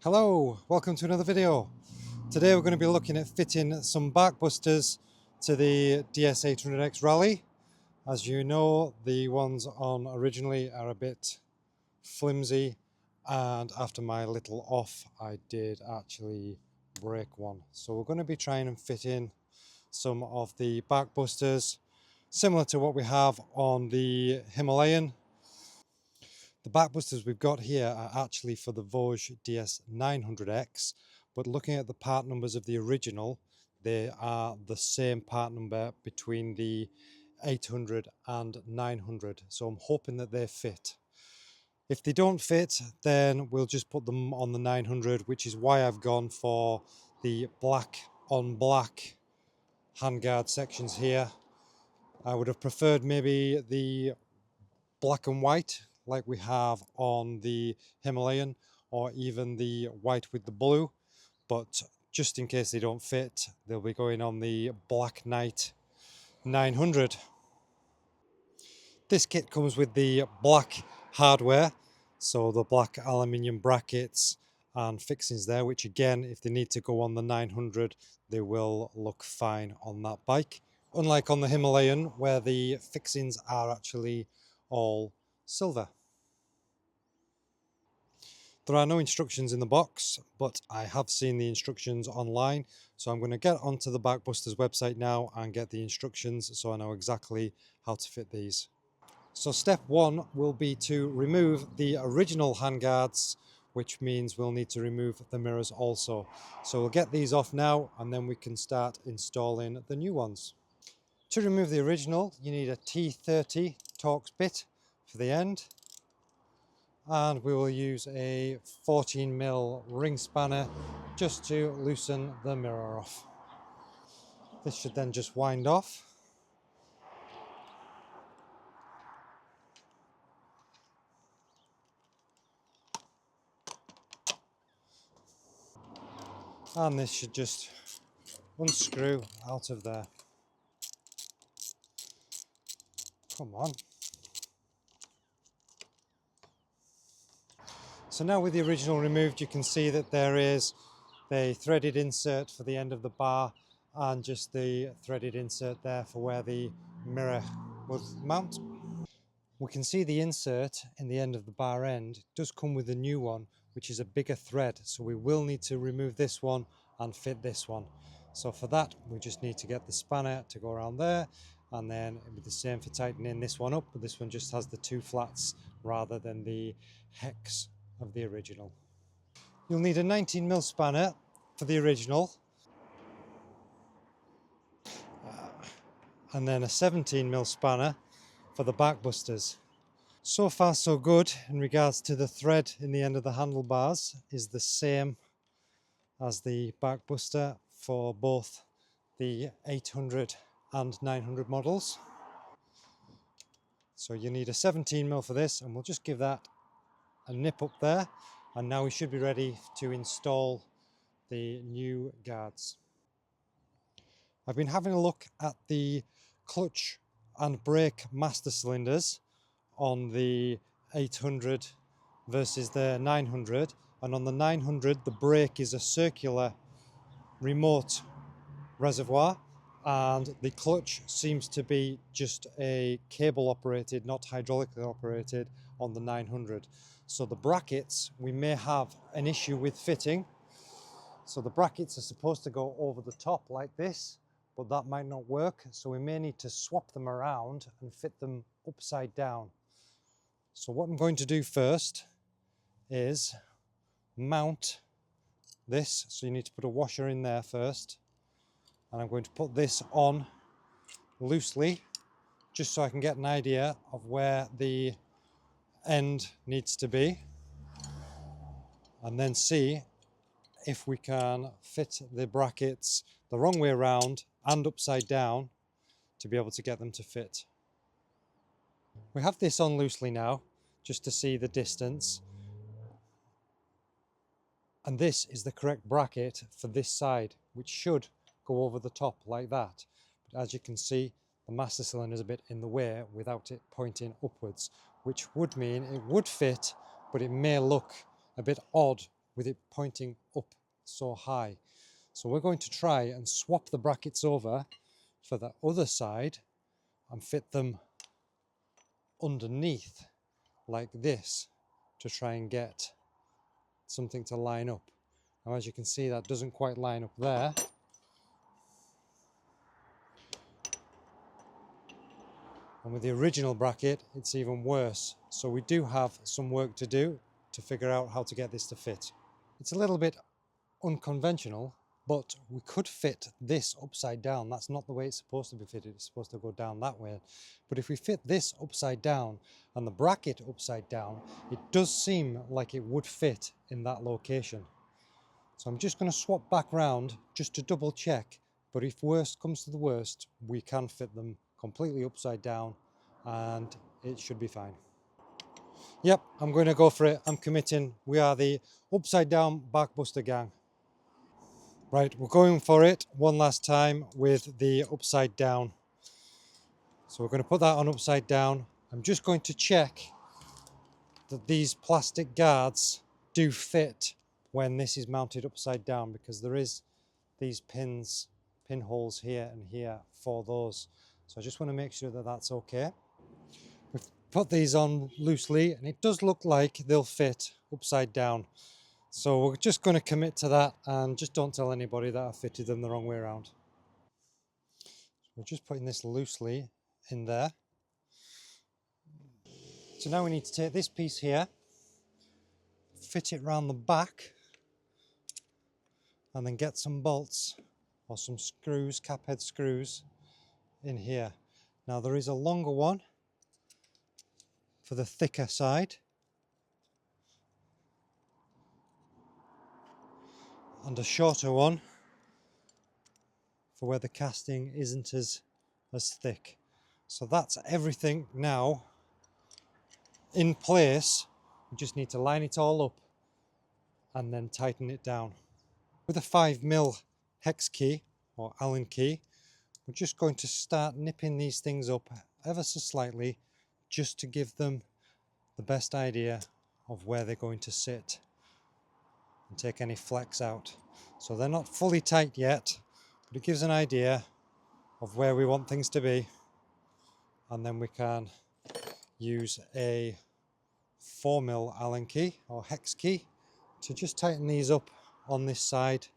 Hello, welcome to another video. Today we're going to be looking at fitting some Barkbusters to the DS900X Rally. As you know, the ones on originally are a bit flimsy, and after my little off I did actually break one. So we're going to be trying and fit in some of the Barkbusters similar to what we have on the Himalayan. The Barkbusters we've got here are actually for the Voge DS900X, but looking at the part numbers of the original, they are the same part number between the 800 and 900, so I'm hoping that they fit. If they don't fit, then we'll just put them on the 900, which is why I've gone for the black on black handguard sections here. I would have preferred maybe the black and white like we have on the Himalayan, or even the white with the blue, but just in case they don't fit, they'll be going on the Black Knight 900. This kit comes with the black hardware, so the black aluminium brackets and fixings there, which again, if they need to go on the 900, they will look fine on that bike. Unlike on the Himalayan, where the fixings are actually all silver. There are no instructions in the box, but I have seen the instructions online, so I'm going to get onto the Barkbusters website now and get the instructions so I know exactly how to fit these. So step one will be to remove the original handguards, which means we'll need to remove the mirrors also. So we'll get these off now and then we can start installing the new ones. To remove the original, you need a T30 Torx bit for the end, and we will use a 14mm ring spanner just to loosen the mirror off. This should then just wind off. And this should just unscrew out of there. Come on. So now with the original removed, you can see that there is the threaded insert for the end of the bar and just the threaded insert there for where the mirror would mount. We can see the insert in the end of the bar end does come with a new one, which is a bigger thread, so we will need to remove this one and fit this one. So for that, we just need to get the spanner to go around there, and then it'll be the same for tightening this one up, but this one just has the two flats rather than the hex of the original. You'll need a 19mm spanner for the original, and then a 17mm spanner for the Barkbusters. So far so good in regards to the thread in the end of the handlebars is the same as the Barkbuster for both the 800 and 900 models. So you need a 17mm for this, and we'll just give that a nip up there, and now we should be ready to install the new guards. I've been having a look at the clutch and brake master cylinders on the 800 versus the 900, and on the 900 the brake is a circular remote reservoir and the clutch seems to be just a cable operated, not hydraulically operated, on the 900. So the brackets we may have an issue with fitting. So the brackets are supposed to go over the top like this, but that might not work, so we may need to swap them around and fit them upside down. So what I'm going to do first is mount this. So you need to put a washer in there first, and I'm going to put this on loosely just so I can get an idea of where the end needs to be, and then see if we can fit the brackets the wrong way around and upside down to be able to get them to fit. We have this on loosely now just to see the distance, and this is the correct bracket for this side, which should go over the top like that. But as you can see, the master cylinder is a bit in the way without it pointing upwards, which would mean it would fit, but it may look a bit odd with it pointing up so high. So we're going to try and swap the brackets over for the other side and fit them underneath like this to try and get something to line up. Now, as you can see, that doesn't quite line up there. And with the original bracket, it's even worse. So we do have some work to do to figure out how to get this to fit. It's a little bit unconventional, but we could fit this upside down. That's not the way it's supposed to be fitted. It's supposed to go down that way. But if we fit this upside down and the bracket upside down, it does seem like it would fit in that location. So I'm just going to swap back round just to double check. But if worst comes to the worst, we can fit them completely upside down and it should be fine. Yep, I'm going to go for it. I'm committing. We are the upside down Barkbuster gang. Right, we're going for it one last time with the upside down. So we're going to put that on upside down. I'm just going to check that these plastic guards do fit when this is mounted upside down, because there is these pinholes here and here for those. So I just want to make sure that that's okay. We've put these on loosely and it does look like they'll fit upside down. So we're just going to commit to that and just don't tell anybody that I fitted them the wrong way around. So we're just putting this loosely in there. So now we need to take this piece here, fit it round the back, and then get some bolts or some screws, cap head screws, in here. Now there is a longer one for the thicker side and a shorter one for where the casting isn't as thick. So that's everything now in place. We just need to line it all up and then tighten it down. With a 5mm hex key or Allen key, we're just going to start nipping these things up ever so slightly just to give them the best idea of where they're going to sit and take any flex out. So they're not fully tight yet, but it gives an idea of where we want things to be, and then we can use a 4mm Allen key or hex key to just tighten these up on this side.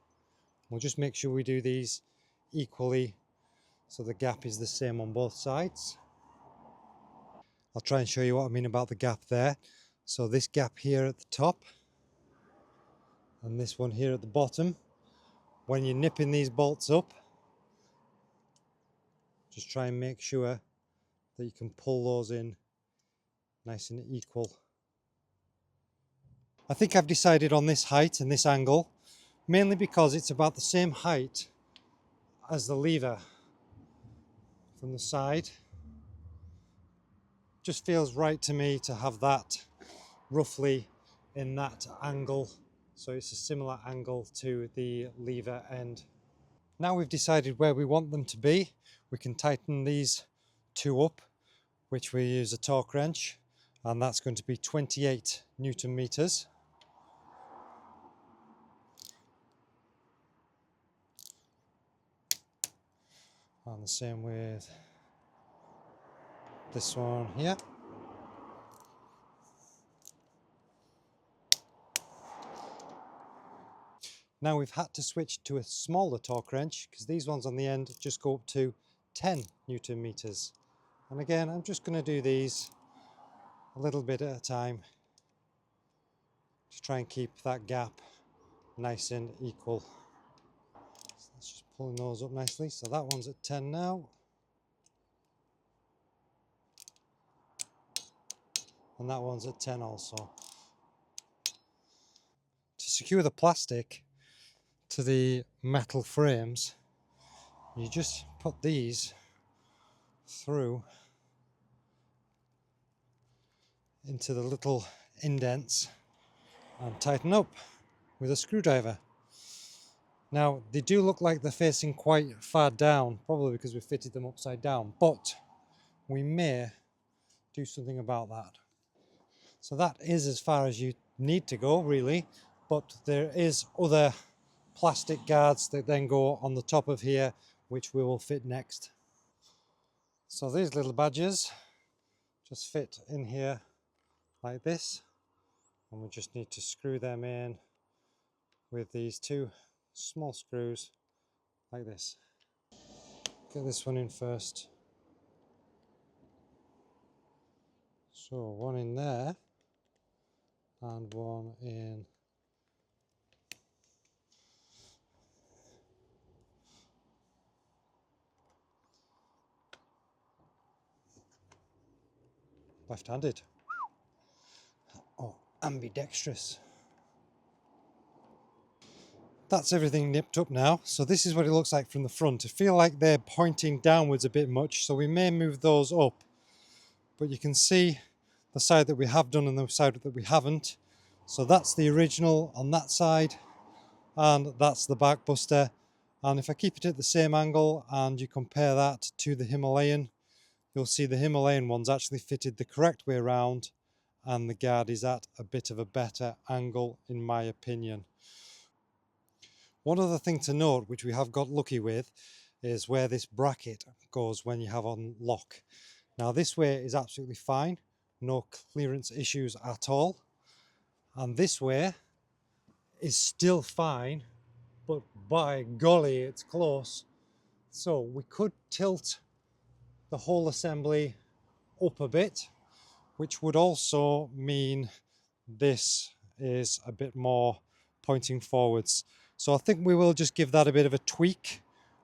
We'll just make sure we do these equally so the gap is the same on both sides. I'll try and show you what I mean about the gap there. So this gap here at the top and this one here at the bottom, when you're nipping these bolts up, just try and make sure that you can pull those in nice and equal. I think I've decided on this height and this angle, mainly because it's about the same height as the lever from the side. Just feels right to me to have that roughly in that angle, so it's a similar angle to the lever end. Now we've decided where we want them to be, we can tighten these two up, which we use a torque wrench, and that's going to be 28 Newton meters. And the same with this one here. Now we've had to switch to a smaller torque wrench because these ones on the end just go up to 10 Newton meters. And again, I'm just going to do these a little bit at a time to try and keep that gap nice and equal. So let's just pulling those up nicely. So that one's at 10 now. And that one's at 10 also. To secure the plastic to the metal frames, you just put these through into the little indents and tighten up with a screwdriver. Now they do look like they're facing quite far down, probably because we fitted them upside down, but we may do something about that. So that is as far as you need to go really. but there is other plastic guards that then go on the top of here, which we will fit next. So these little badges just fit in here like this, and we just need to screw them in with these two small screws like this. Get this one in first. So one in there and one in left-handed. Oh, ambidextrous. That's everything nipped up now. So this is what it looks like from the front. I feel like they're pointing downwards a bit much, so we may move those up. But you can see the side that we have done and the side that we haven't. So that's the original on that side, and that's the Barkbuster. And if I keep it at the same angle and you compare that to the Himalayan, you'll see the Himalayan one's actually fitted the correct way around, and the guard is at a bit of a better angle in my opinion. One other thing to note, which we have got lucky with, is where this bracket goes when you have on lock. Now this way is absolutely fine, no clearance issues at all. And this way is still fine, but by golly, it's close. So we could tilt the whole assembly up a bit, which would also mean this is a bit more pointing forwards. So I think we will just give that a bit of a tweak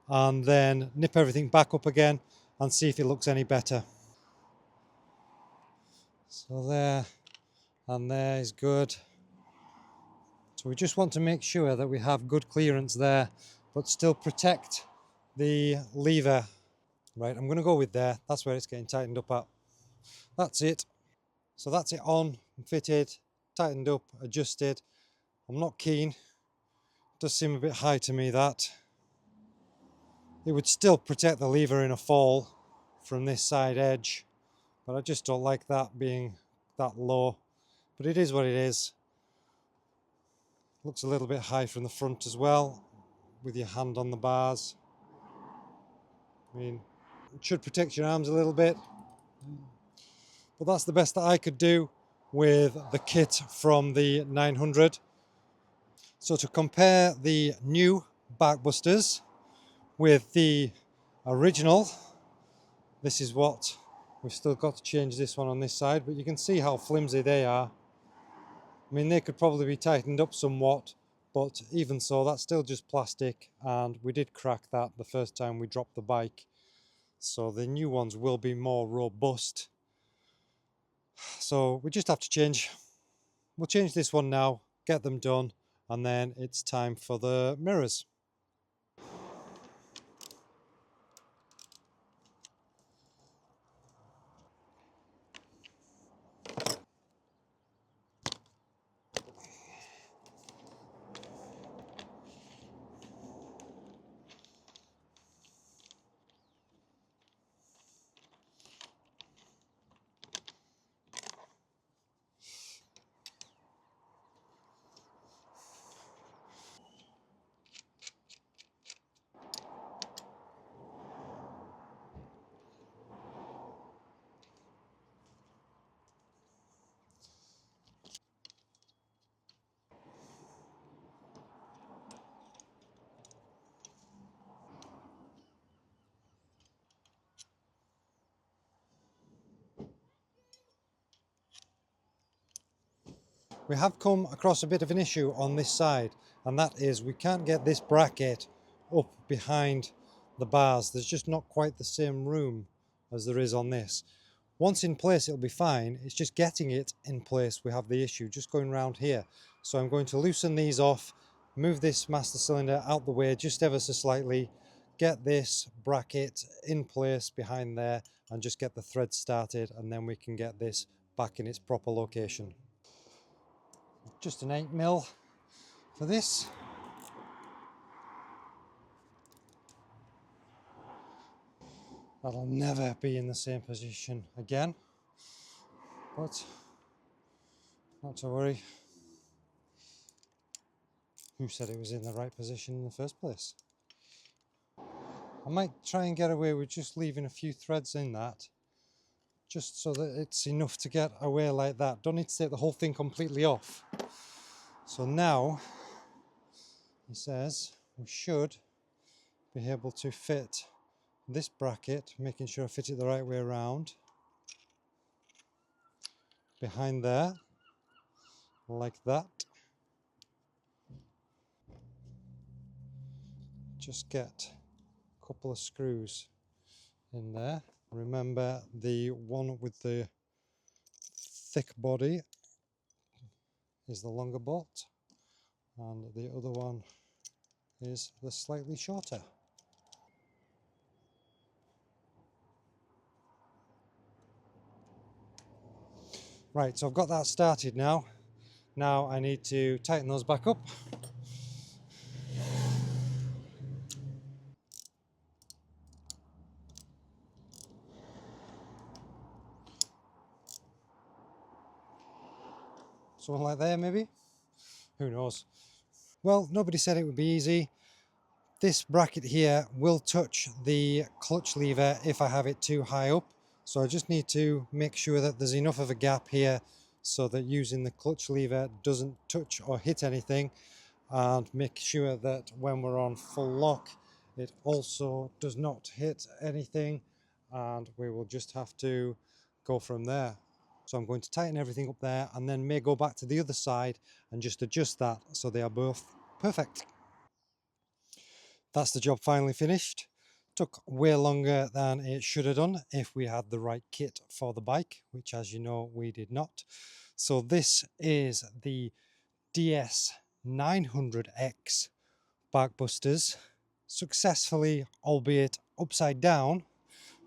and then nip everything back up again and see if it looks any better. So there and there is good. So we just want to make sure that we have good clearance there, but still protect the lever. Right, I'm going to go with there. That's where it's getting tightened up at. That's it. So that's it on, fitted, tightened up, adjusted. I'm not keen. Does seem a bit high to me, that. It would still protect the lever in a fall from this side edge, but I just don't like that being that low. But it is what it is. Looks a little bit high from the front as well, with your hand on the bars. I mean, it should protect your arms a little bit, but that's the best that I could do with the kit from the 900. So to compare the new Barkbusters with the original, this is what we've still got to change this one on this side, but you can see how flimsy they are. I mean, they could probably be tightened up somewhat, but even so, that's still just plastic, and we did crack that the first time we dropped the bike. So the new ones will be more robust. So we just have to change. We'll change this one now, get them done, and then it's time for the mirrors. We have come across a bit of an issue on this side, and that is we can't get this bracket up behind the bars. There's just not quite the same room as there is on this. Once in place it'll be fine, it's just getting it in place we have the issue, just going around here. So I'm going to loosen these off, move this master cylinder out the way just ever so slightly, get this bracket in place behind there and just get the thread started, and then we can get this back in its proper location. Just an 8mm for this. That'll never be in the same position again, but not to worry. Who said it was in the right position in the first place? I might try and get away with just leaving a few threads in that, just so that it's enough to get away like that. Don't need to take the whole thing completely off. So now, he says, we should be able to fit this bracket, making sure I fit it the right way around, behind there, like that. Just get a couple of screws in there. Remember, the one with the thick body is the longer bolt, and the other one is the slightly shorter. Right, so I've got that started now. Now I need to tighten those back up. Something like there maybe? Who knows? Well, nobody said it would be easy. This bracket here will touch the clutch lever if I have it too high up. So I just need to make sure that there's enough of a gap here so that using the clutch lever doesn't touch or hit anything, and make sure that when we're on full lock it also does not hit anything, and we will just have to go from there. So I'm going to tighten everything up there and then may go back to the other side and just adjust that so they are both perfect. That's the job finally finished. Took way longer than it should have done if we had the right kit for the bike, which, as you know, we did not. So this is the DS900X Barkbusters, successfully, albeit upside down,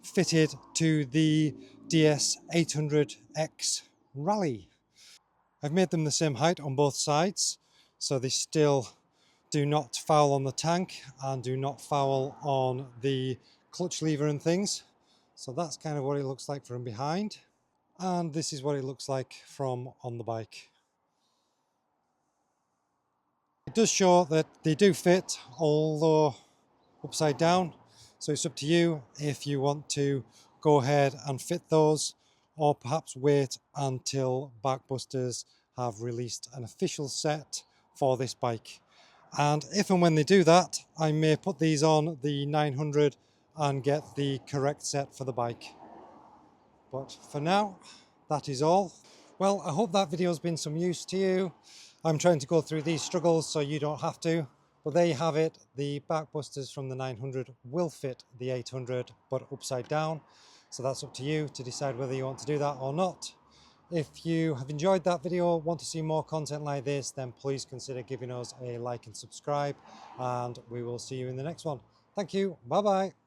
fitted to the DS800X Rally. I've made them the same height on both sides, so they still do not foul on the tank and do not foul on the clutch lever and things. So that's kind of what it looks like from behind, and this is what it looks like from on the bike. It does show that they do fit, although upside down, so it's up to you if you want to go ahead and fit those, or perhaps wait until Barkbusters have released an official set for this bike. And if and when they do that, I may put these on the 900 and get the correct set for the bike. But for now, that is all. Well, I hope that video has been some use to you. I'm trying to go through these struggles so you don't have to. But there you have it. The Barkbusters from the 900 will fit the 800, but upside down. So that's up to you to decide whether you want to do that or not. If you have enjoyed that video, want to see more content like this, then please consider giving us a like and subscribe, and we will see you in the next one. Thank you. Bye bye.